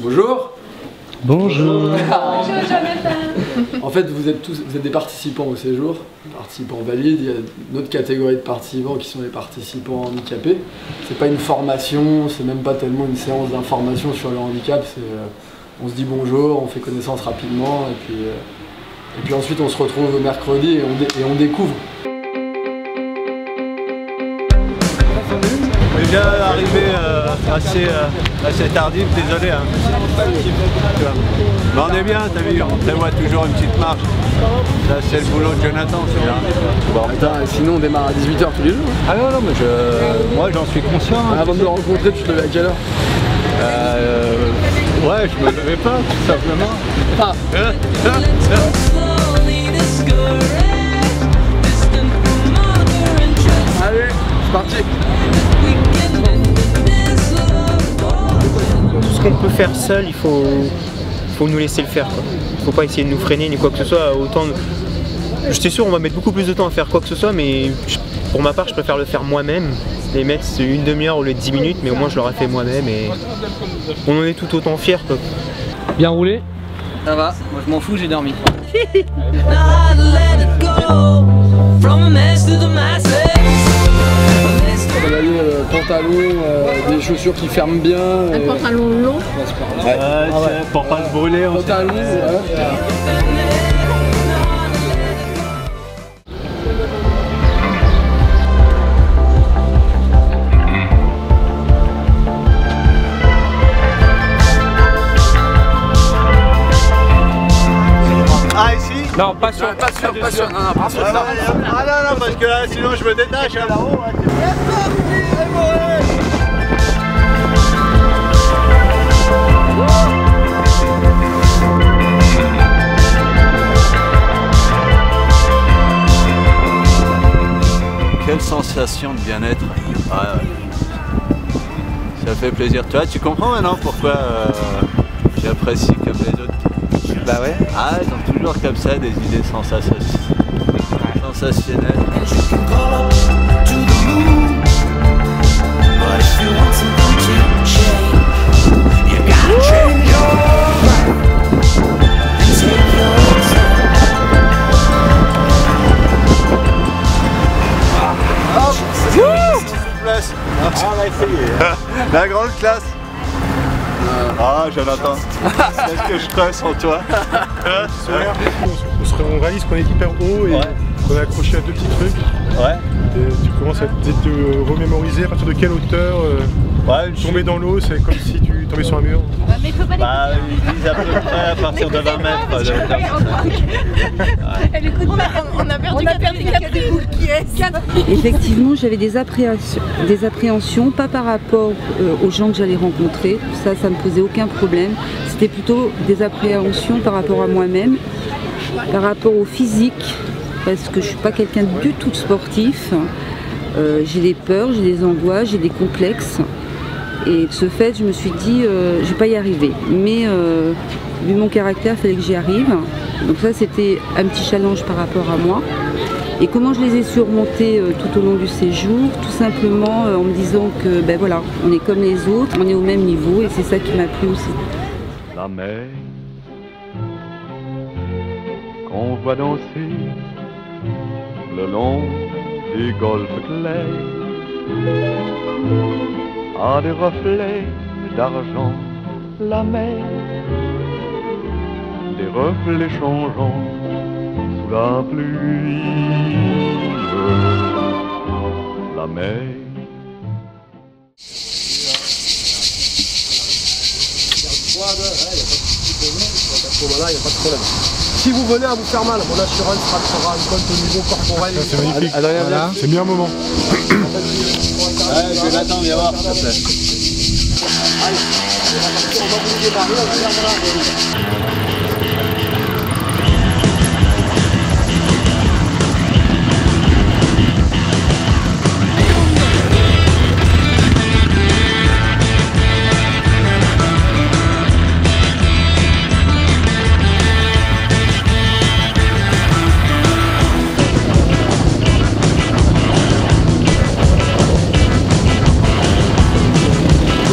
Bonjour. Bonjour. Bonjour Jonathan. En fait, vous êtes des participants au séjour, participants valides. Il y a une autre catégorie de participants qui sont les participants handicapés. C'est pas une formation, c'est même pas tellement une séance d'information sur le handicap. On se dit bonjour, on fait connaissance rapidement et puis ensuite on se retrouve mercredi et on découvre. On est bien arrivé assez tardif, désolé. Hein. Mais on est bien, t'as vu, on prévoit toujours une petite marche. Ça c'est le boulot de Jonathan, c'est bien. Bon, putain, sinon on démarre à 18 h tous les jours. Ah non, mais moi j'en suis conscient. Hein, avant de le rencontrer, tu te levais à quelle heure? Ouais, je me levais pas, tout simplement. Ah. Allez, c'est parti. Tout ce qu'on peut faire seul, il faut nous laisser le faire. Il faut pas essayer de nous freiner ni quoi que ce soit. Je suis sûr on va mettre beaucoup plus de temps à faire quoi que ce soit, mais pour ma part je préfère le faire moi-même. Les mettre une demi-heure au lieu de 10 minutes, mais au moins je l'aurai fait moi-même et on en est tout autant fiers. Bien roulé? Ça va, moi je m'en fous, j'ai dormi. On va aller pantalon, des chaussures qui ferment bien. Un pantalon long. Ouais. Pour pas se brûler. Pantalon, Ah ici? Non, pas sûr. non, pas sûr. Ah non, parce que là sinon je me détache hein, là-haut. Quelle sensation de bien-être. Ouais. Ça fait plaisir. Toi, tu comprends maintenant pourquoi j'apprécie comme les autres. Bah ouais. Ah, ils ont toujours comme ça des idées sensationnelles. On va essayer. La grande classe. Ah, Jonathan, qu'est-ce que je creuse en toi? On réalise qu'on est hyper haut et qu'on est accroché à deux petits trucs. Ouais. Et tu commences à te remémoriser à partir de quelle hauteur tomber dans l'eau, c'est comme si tu tombais sur un mur. Mais il faut pas les Ils disent à peu près à partir de 20 mètres. On a perdu 4 qui est 4. Effectivement, j'avais des appréhensions, pas par rapport aux gens que j'allais rencontrer, ça me posait aucun problème. C'était plutôt des appréhensions par rapport à moi-même, par rapport au physique, parce que je suis pas quelqu'un du tout sportif. J'ai des peurs, j'ai des angoisses, j'ai des complexes. Et de ce fait, je me suis dit, je vais pas y arriver. Mais vu mon caractère, il fallait que j'y arrive. Donc ça, c'était un petit challenge par rapport à moi. Et comment je les ai surmontés tout au long du séjour? Tout simplement en me disant que, ben voilà, on est comme les autres, on est au même niveau, et c'est ça qui m'a plu aussi. La mer qu'on voit danser le long des golfes clairs a des reflets d'argent, la mer, des reflets changeants sous la pluie, la mer. Voilà, il n'y a pas de problème. Si vous venez à vous faire mal, mon assurance fera une compte au niveau corporel. C'est magnifique. Voilà. C'est bien un moment. Ouais, Jonathan, viens voir, s'il te plaît. On va vous démarrer, on va faire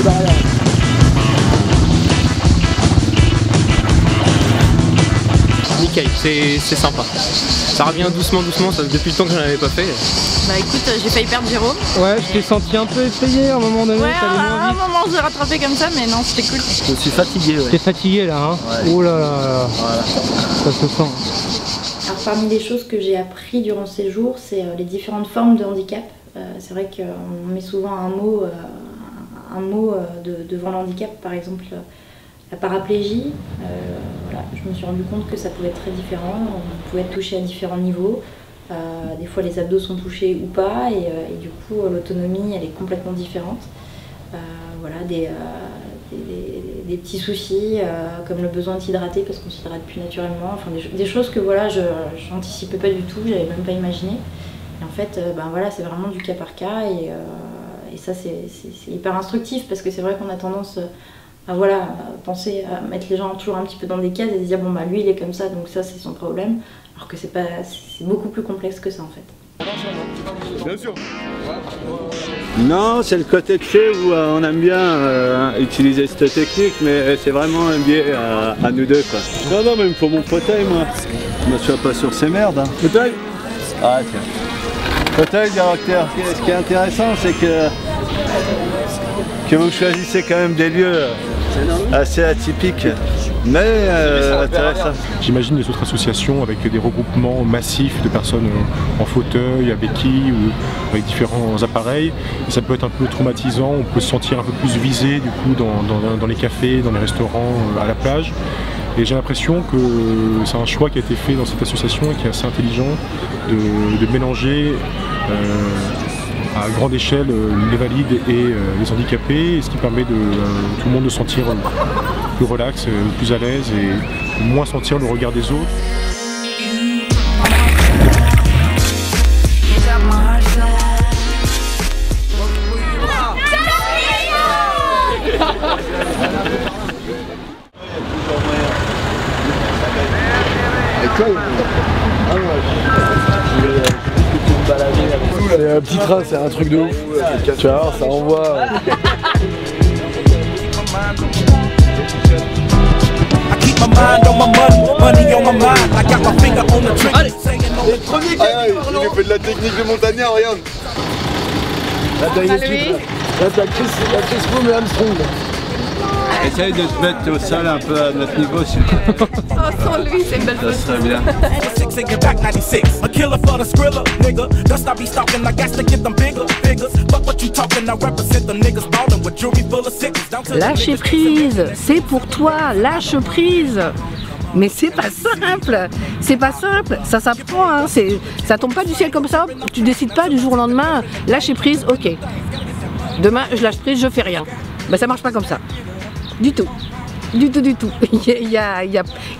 voilà. nickel, c'est sympa. Ça revient doucement, depuis le temps que j'en avais pas fait. Bah écoute, j'ai failli perdre Jérôme. Ouais, je t'ai senti un peu effrayé à un moment donné. Ouais, à un moment j'ai rattrapé comme ça, mais non, c'était cool. Je suis fatigué, ouais. T'es fatigué là, hein? Ouais. Oh là là, voilà. Ça se sent. Alors, parmi les choses que j'ai appris durant ces jours, c'est les différentes formes de handicap. C'est vrai qu'on met souvent un mot devant le handicap, par exemple la paraplégie. Voilà, je me suis rendu compte que ça pouvait être très différent, on pouvait être touché à différents niveaux. Des fois les abdos sont touchés ou pas, et du coup l'autonomie elle est complètement différente. Voilà, des petits soucis comme le besoin de s'hydrater parce qu'on ne s'hydrate plus naturellement, enfin, des choses que voilà, je n'anticipais pas du tout, j'avais même pas imaginé. Et en fait, ben voilà, c'est vraiment du cas par cas, et ça c'est hyper instructif parce que c'est vrai qu'on a tendance à voilà, penser à mettre les gens toujours un petit peu dans des cases et dire bon bah lui il est comme ça donc ça c'est son problème, alors que c'est beaucoup plus complexe que ça en fait. Bien sûr. Non, c'est le côté clé où on aime bien utiliser cette technique, mais c'est vraiment lié à nous deux, quoi. Non, mais il me faut mon fauteuil, moi. Je me sois pas sur ces merdes. Hein. Fauteuil? Ah, tiens. Fauteuil, directeur. Ce qui est intéressant, c'est que vous choisissez quand même des lieux assez atypiques, mais intéressants. J'imagine les autres associations avec des regroupements massifs de personnes en fauteuil, à béquilles ou avec différents appareils. Et ça peut être un peu traumatisant, on peut se sentir un peu plus visé du coup dans les cafés, dans les restaurants, à la plage. Et j'ai l'impression que c'est un choix qui a été fait dans cette association et qui est assez intelligent de mélanger à grande échelle les valides et les handicapés, ce qui permet de tout le monde de se sentir plus relax, plus à l'aise et moins sentir le regard des autres. C'est un petit train, c'est un truc de ouf. Tu vois, ça envoie. Allez, le premier qui il fait de la technique de montagnard, regarde. Là t'as une équipe, là t'as Chris Froome et Armstrong. Essaye de te mettre au sol un peu à notre niveau, s'il te plaît. Oh, sans lui, c'est une belle chose. Ça serait bien. Lâcher prise, c'est pour toi, lâche prise. Mais c'est pas simple, ça s'apprend, hein. Ça tombe pas du ciel comme ça, tu décides pas du jour au lendemain, lâcher prise, ok. Demain, je lâche prise, je fais rien. Ben, ça marche pas comme ça. Du tout. Il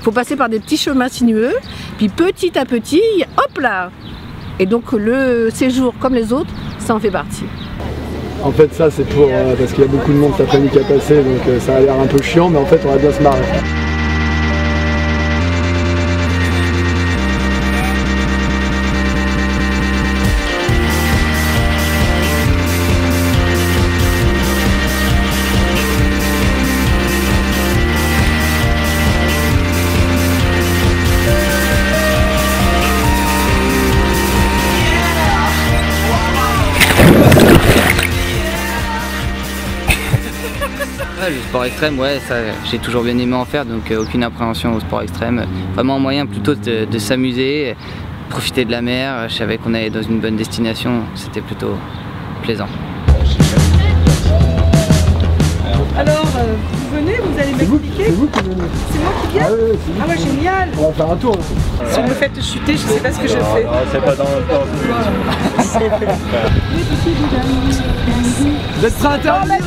faut passer par des petits chemins sinueux, puis petit à petit, hop là. Et donc le séjour, comme les autres, ça en fait partie. En fait ça c'est pour parce qu'il y a beaucoup de monde cet après-midi à passer, donc ça a l'air un peu chiant, mais en fait on va bien se marrer. Le sport extrême, ouais, ça j'ai toujours bien aimé en faire, donc aucune appréhension au sport extrême. Vraiment un moyen plutôt de s'amuser, profiter de la mer. Je savais qu'on allait dans une bonne destination, c'était plutôt plaisant. Alors, vous venez, vous allez m'expliquer? C'est vous qui venez. C'est moi qui viens? Ah ouais, génial! On va faire un tour. Si vous me faites chuter, je sais pas ce que je fais. Non, c'est pas dans le temps. Vous êtes prêts à intervenir?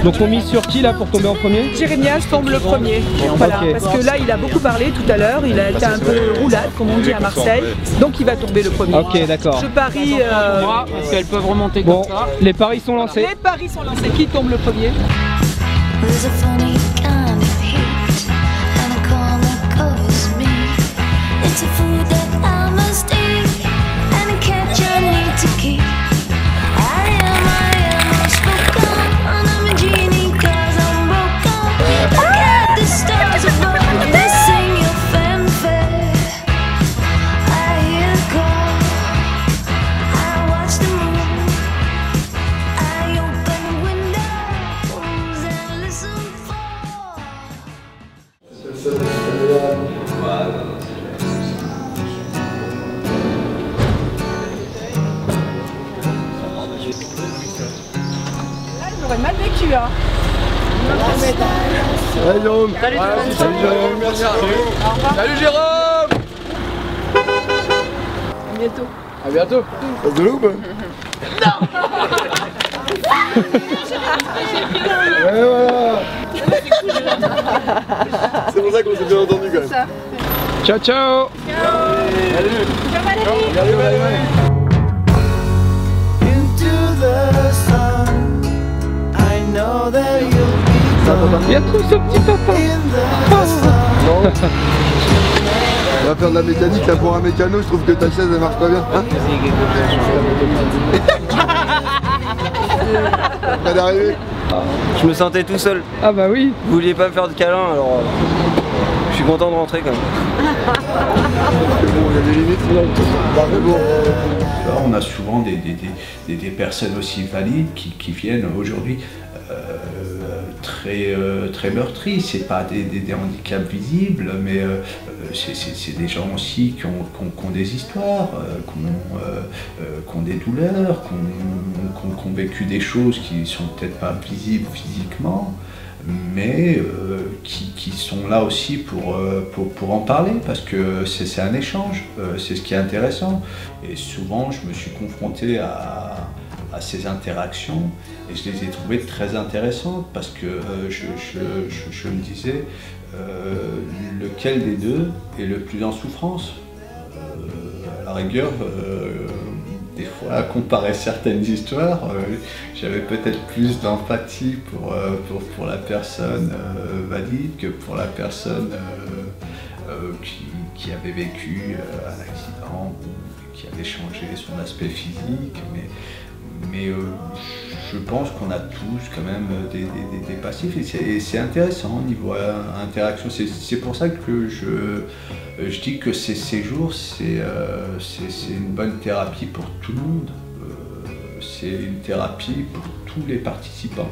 Donc on mise sur qui là pour tomber en premier? Jérémias tombe le premier. Voilà, okay. parce que là il a beaucoup parlé tout à l'heure, il a été un peu roulade comme on dit à Marseille, donc il va tomber le premier. Ok, d'accord. Je parie... parce qu'elles peuvent remonter comme ça. Les paris sont lancés. Les paris sont lancés. Qui tombe le premier? J'aurais mal vécu, hein. Salut Jérôme. Salut Jérôme. Merci. Salut Jérôme. À bientôt. À bientôt. De l'eau bah. Non. Ouais, voilà. C'est pour ça qu'on s'est bien entendu quand même. Ciao, ciao. Salut. Ciao Valérie. Il y a trop ce petit papa. Non. On va faire de la mécanique là pour un mécano, je trouve que ta chaise elle marche pas bien. Hein Près d'arriver. Je me sentais tout seul. Ah bah oui. Vous vouliez pas me faire de câlin, alors je suis content de rentrer quand même. Bon, il y a des limites. On a souvent des personnes aussi valides qui viennent aujourd'hui très meurtris. C'est pas des handicaps visibles, mais c'est des gens aussi qui ont des histoires, qui ont des douleurs, qui ont vécu des choses qui sont peut-être pas visibles physiquement, mais qui sont là aussi pour en parler, parce que c'est un échange, c'est ce qui est intéressant. Et souvent je me suis confronté à ces interactions et je les ai trouvées très intéressantes, parce que je me disais lequel des deux est le plus en souffrance. À la rigueur, des fois, à comparer certaines histoires, j'avais peut-être plus d'empathie pour la personne valide que pour la personne qui avait vécu un accident ou qui avait changé son aspect physique. Mais je pense qu'on a tous quand même des passifs, et c'est intéressant au niveau interaction. C'est pour ça que je dis que ces séjours, c'est une bonne thérapie pour tout le monde. C'est une thérapie pour tous les participants.